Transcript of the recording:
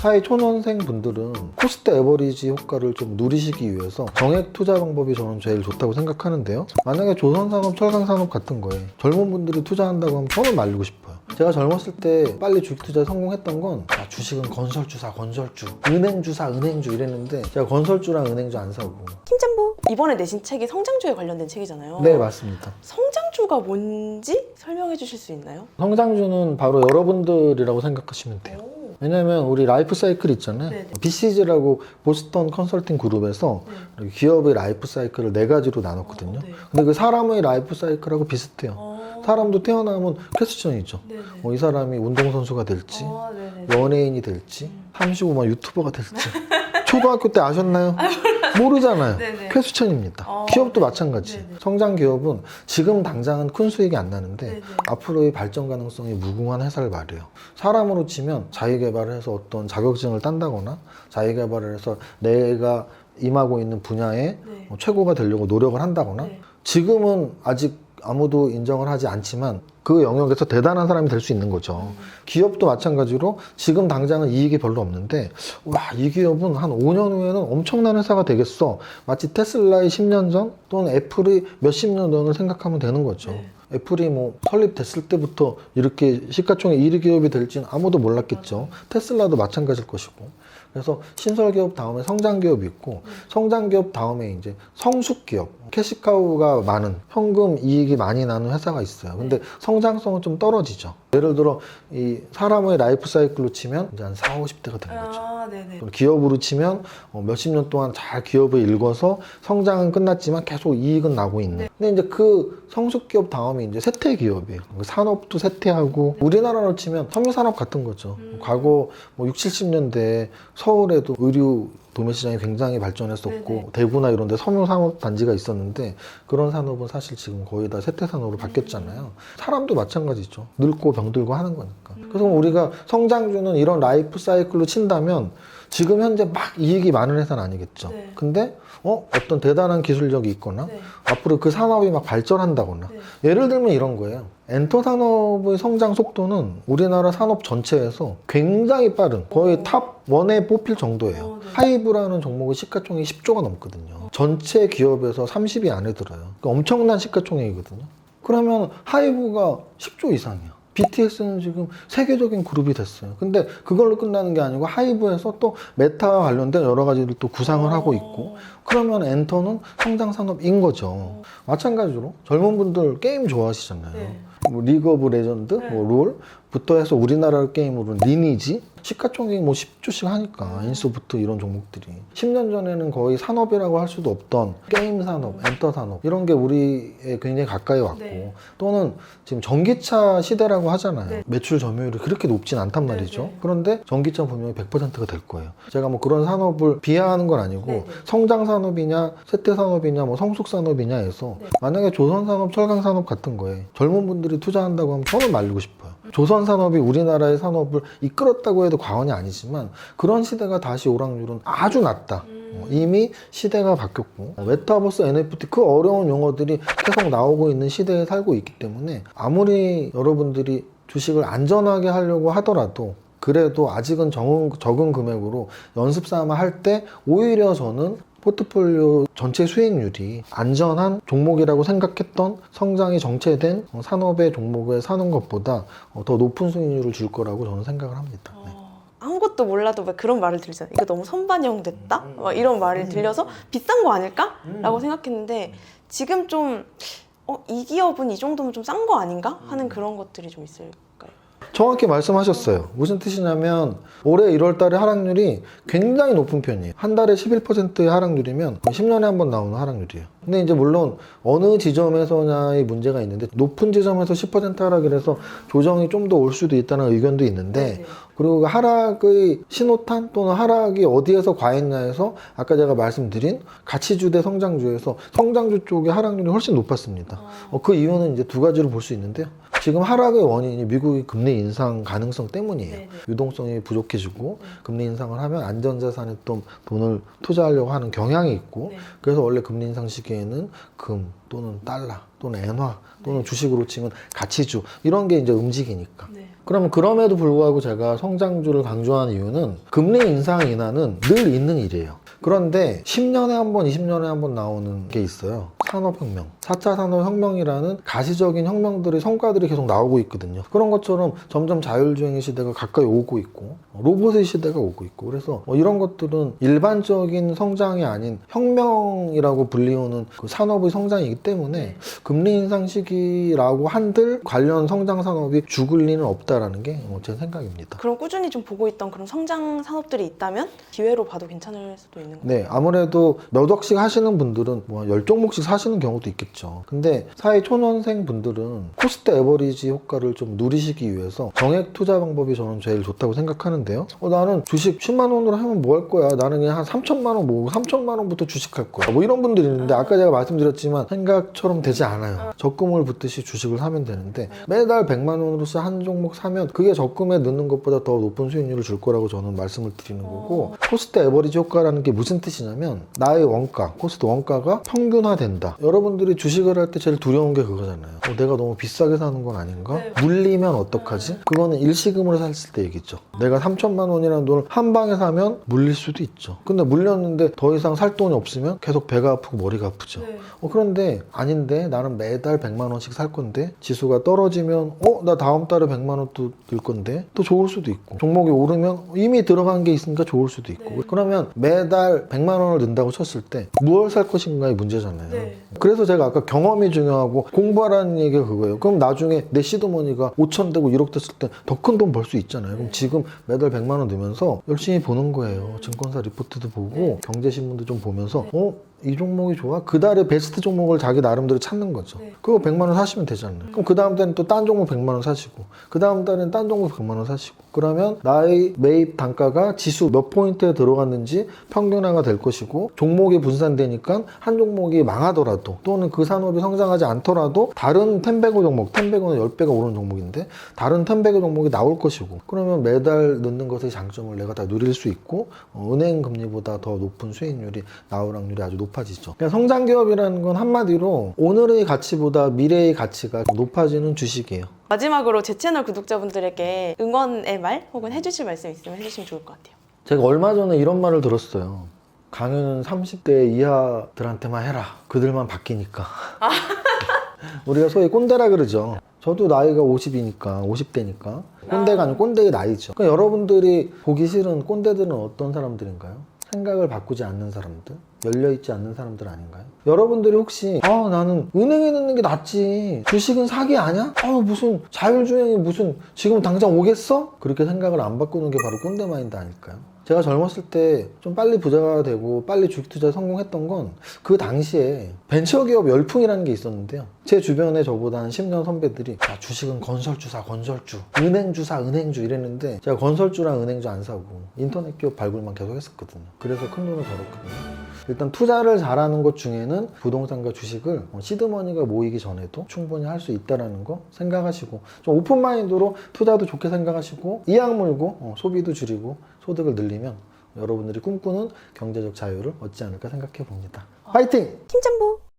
사회 초년생 분들은 코스트 에버리지 효과를 좀 누리시기 위해서 정액 투자 방법이 저는 제일 좋다고 생각하는데요. 만약에 조선산업, 철강산업 같은 거에 젊은 분들이 투자한다고 하면 저는 말리고 싶어요. 제가 젊었을 때 빨리 주식 투자에 성공했던 건 주식은 건설주사, 건설주, 은행주사, 은행주 이랬는데 제가 건설주랑 은행주 안 사고. 팀장부 이번에 내신 책이 성장주에 관련된 책이잖아요. 네, 맞습니다. 성장주가 뭔지 설명해 주실 수 있나요? 성장주는 바로 여러분들이라고 생각하시면 돼요. 왜냐면 우리 라이프 사이클 있잖아요. 네네. BCG라고 보스턴 컨설팅 그룹에서 기업의 라이프 사이클을 4가지로 나눴거든요. 네. 근데 그 사람의 라이프 사이클하고 비슷해요. 사람도 태어나면 퀘스천이죠. 이 사람이 운동선수가 될지, 연예인이 될지, 35만 유튜버가 될지. 초등학교 때 아셨나요? 모르잖아요. 네네. 퀘스천입니다. 기업도 마찬가지. 네네. 성장 기업은 지금 당장은 큰 수익이 안 나는데 네네. 앞으로의 발전 가능성이 무궁한 회사를 말해요. 사람으로 치면 자기개발을 해서 어떤 자격증을 딴다거나 자기개발을 해서 내가 임하고 있는 분야에 네. 최고가 되려고 노력을 한다거나 네. 지금은 아직 아무도 인정을 하지 않지만 그 영역에서 대단한 사람이 될 수 있는 거죠. 기업도 마찬가지로 지금 당장은 이익이 별로 없는데 이 기업은 한 5년 후에는 엄청난 회사가 되겠어. 마치 테슬라의 10년 전 또는 애플의 몇십 년 전을 생각하면 되는 거죠. 네. 애플이 설립됐을 때부터 이렇게 시가총액 1위 기업이 될지는 아무도 몰랐겠죠. 테슬라도 마찬가지일 것이고. 그래서 신설기업 다음에 성장기업이 있고 성장기업 다음에 이제 성숙기업, 캐시카우가 많은 현금 이익이 많이 나는 회사가 있어요. 근데 성장성은 좀 떨어지죠. 예를 들어 이 사람의 라이프 사이클로 치면 이제 한 4, 50대가 되는 거죠. 네네. 기업으로 치면 몇십 년 동안 잘 기업을 일궈서 성장은 끝났지만 계속 이익은 나고 있는. 근데 이제 그 성숙기업 다음에 이제 세태기업이에요. 산업도 세태하고 우리나라로 치면 섬유산업 같은 거죠. 과거 60, 70년대에 서울에도 의류 도매 시장이 굉장히 발전했었고 네네. 대구나 이런 데 섬유산업 단지가 있었는데 그런 산업은 사실 지금 거의 다 세태산업으로 바뀌었잖아요. 사람도 마찬가지죠. 늙고 병들고 하는 거니까. 그래서 우리가 성장주는 이런 라이프 사이클로 친다면 지금 현재 막 이익이 많은 회사는 아니겠죠. 네. 근데 어떤 대단한 기술력이 있거나 네. 앞으로 그 산업이 막 발전한다거나 네. 예를 들면 이런 거예요. 엔터 산업의 성장 속도는 우리나라 산업 전체에서 굉장히 빠른 거의 탑 1에 뽑힐 정도예요. 네. 하이브라는 종목의 시가총액이 10조가 넘거든요. 전체 기업에서 30위 안에 들어요. 그러니까 엄청난 시가총액이거든요. 그러면 하이브가 10조 이상이야. BTS는 지금 세계적인 그룹이 됐어요. 근데 그걸로 끝나는 게 아니고 하이브에서 또 메타와 관련된 여러 가지를 또 구상을 하고 있고 그러면 엔터는 성장 산업인 거죠. 마찬가지로 젊은 분들 게임 좋아하시잖아요. 네. 리그 오브 레전드, 롤부터 해서 우리나라 게임으로 리니지 시가총액이 10조씩 하니까 인소프트 이런 종목들이 10년 전에는 거의 산업이라고 할 수도 없던 게임 산업, 엔터 산업 이런 게 우리에 굉장히 가까이 왔고 네. 또는 지금 전기차 시대라고 하잖아요. 네. 매출 점유율이 그렇게 높진 않단 말이죠. 네. 그런데 전기차 분명히 100%가 될 거예요. 제가 그런 산업을 비하하는 건 아니고 네. 성장 산업이냐 세태 산업이냐 성숙 산업이냐 해서 네. 만약에 조선 산업, 철강 산업 같은 거에 젊은 분들이 투자한다고 하면 저는 말리고 싶어요. 조선 산업이 우리나라의 산업을 이끌었다고 해도 과언이 아니지만 그런 시대가 다시 올 확률은 아주 낮다. 이미 시대가 바뀌었고 메타버스, NFT 그 어려운 용어들이 계속 나오고 있는 시대에 살고 있기 때문에 아무리 여러분들이 주식을 안전하게 하려고 하더라도 그래도 아직은 적은 금액으로 연습 삼아 할 때 오히려 저는 포트폴리오 전체 수익률이 안전한 종목이라고 생각했던 성장이 정체된 산업의 종목에 사는 것보다 더 높은 수익률을 줄 거라고 저는 생각을 합니다. 네. 아무것도 몰라도 막 그런 말을 들잖아요. 이거 너무 선반영 됐다? 막 이런 말이 들려서 비싼 거 아닐까? 라고 생각했는데 지금 좀 이 기업은 이 정도면 좀 싼 거 아닌가? 하는 그런 것들이 좀 있을까요? 정확히 말씀하셨어요. 무슨 뜻이냐면 올해 1월 달에 하락률이 굉장히 높은 편이에요. 한 달에 11%의 하락률이면 10년에 한 번 나오는 하락률이에요. 근데 이제 물론 어느 지점에서냐의 문제가 있는데 높은 지점에서 10% 하락이라서 조정이 좀 더 올 수도 있다는 의견도 있는데 네네. 그리고 하락의 신호탄 또는 하락이 어디에서 과했냐에서 아까 제가 말씀드린 가치주 대 성장주에서 성장주 쪽의 하락률이 훨씬 높았습니다. 그 이유는 이제 두 가지로 볼 수 있는데요. 지금 하락의 원인이 미국의 금리 인상 가능성 때문이에요. 네네. 유동성이 부족해지고 금리 인상을 하면 안전자산에 또 돈을 투자하려고 하는 경향이 있고 네. 그래서 원래 금리 인상 시기에는 금 또는 달러 또는 엔화 또는 주식으로 치면 가치주 이런 게 이제 움직이니까. 네. 그러면 그럼에도 불구하고 제가 성장주를 강조하는 이유는 금리 인상 인하는 늘 있는 일이에요. 그런데 10년에 한 번, 20년에 한 번 나오는 게 있어요. 산업혁명. 4차 산업혁명이라는 가시적인 혁명들의 성과들이 계속 나오고 있거든요. 그런 것처럼 점점 자율주행의 시대가 가까이 오고 있고 로봇의 시대가 오고 있고 그래서 이런 것들은 일반적인 성장이 아닌 혁명이라고 불리우는 그 산업의 성장이기 때문에 금리 인상 시기라고 한들 관련 성장 산업이 죽을 리는 없다라는 게 제 생각입니다. 그럼 꾸준히 좀 보고 있던 그런 성장 산업들이 있다면 기회로 봐도 괜찮을 수도 있는 거예요. 네, 아무래도 몇 억씩 하시는 분들은 뭐 10종목씩 사시는 경우도 있겠죠. 근데 사회 초년생 분들은 코스트 에버리지 효과를 좀 누리시기 위해서 정액 투자 방법이 저는 제일 좋다고 생각하는데요. 나는 주식 10만 원으로 하면 뭐 할 거야? 나는 그냥 한 3천만 원 모으고 3천만 원부터 주식할 거야. 뭐 이런 분들이 있는데 아까 제가 말씀드렸지만 생각처럼 되지 않아요. 적금을 붓듯이 주식을 사면 되는데 매달 100만 원으로서 한 종목 사면 그게 적금에 넣는 것보다 더 높은 수익률을 줄 거라고 저는 말씀을 드리는 거고 코스트 에버리지 효과라는 게 무슨 뜻이냐면 나의 원가, 코스트 원가가 평균화된다. 여러분들이 주식을 할 때 제일 두려운 게 그거잖아요. 내가 너무 비싸게 사는 건 아닌가? 물리면 어떡하지? 그거는 일시금으로 샀을 때 얘기죠. 내가 3천만 원이라는 돈을 한 방에 사면 물릴 수도 있죠. 근데 물렸는데 더 이상 살 돈이 없으면 계속 배가 아프고 머리가 아프죠. 그런데 아닌데 나는 매달 100만 원씩 살 건데 지수가 떨어지면 나 다음 달에 100만 원 또 들 건데 또 좋을 수도 있고 종목이 오르면 이미 들어간 게 있으니까 좋을 수도 있고 그러면 매달 100만 원을 든다고 쳤을 때 무엇을 살 것인가의 문제잖아요. 그래서 제가 아까 경험이 중요하고 공부하라는 얘기가 그거예요. 그럼 나중에 내 시드머니가 5천 되고 1억 됐을 때 더 큰 돈 벌 수 있잖아요. 그럼 지금 매달 100만 원 넣으면서 열심히 보는 거예요. 증권사 리포트도 보고 경제신문도 좀 보면서 이 종목이 좋아? 그 달에 베스트 종목을 자기 나름대로 찾는 거죠. 그거 100만 원 사시면 되잖아요. 그럼 그 다음 달엔 또 딴 종목 100만 원 사시고 그 다음 달엔 딴 종목 100만 원 사시고 그러면 나의 매입 단가가 지수 몇 포인트에 들어갔는지 평균화가 될 것이고 종목이 분산되니까 한 종목이 망하더라도 또는 그 산업이 성장하지 않더라도 다른 텐베고 종목, 텐베고는 10배가 오르는 종목인데 다른 텐베고 종목이 나올 것이고 그러면 매달 넣는 것의 장점을 내가 다 누릴 수 있고 은행 금리보다 더 높은 수익률이 나올 확률이 아주 높아지죠. 그러니까 성장 기업이라는 건 한마디로 오늘의 가치보다 미래의 가치가 높아지는 주식이에요. 마지막으로 제 채널 구독자분들에게 응원의 말 혹은 해주실 말씀 있으면 해주시면 좋을 것 같아요. 제가 얼마 전에 이런 말을 들었어요. 강연은 30대 이하들한테만 해라. 그들만 바뀌니까. 우리가 소위 꼰대라 그러죠. 저도 나이가 50이니까 50대니까 꼰대가 아니고 꼰대의 나이죠. 그러니까 여러분들이 보기 싫은 꼰대들은 어떤 사람들인가요? 생각을 바꾸지 않는 사람들, 열려있지 않는 사람들 아닌가요? 여러분들이 혹시 나는 은행에 넣는 게 낫지 주식은 사기 아니야? 무슨 자율주행이 무슨 지금 당장 오겠어? 그렇게 생각을 안 바꾸는 게 바로 꼰대 마인드 아닐까요? 제가 젊었을 때 좀 빨리 부자가 되고 빨리 주식 투자에 성공했던 건 그 당시에 벤처기업 열풍이라는 게 있었는데요. 제 주변에 저보다 한 10년 선배들이 주식은 건설주사 건설주, 은행주사 은행주 이랬는데 제가 건설주랑 은행주 안 사고 인터넷 기업 발굴만 계속 했었거든요. 그래서 큰 돈을 벌었거든요. 일단 투자를 잘하는 것 중에는 부동산과 주식을 시드머니가 모이기 전에도 충분히 할 수 있다는 거 생각하시고 좀 오픈마인드로 투자도 좋게 생각하시고 이악 물고 소비도 줄이고 소득을 늘리면 여러분들이 꿈꾸는 경제적 자유를 얻지 않을까 생각해 봅니다. 화이팅! 킹짬보!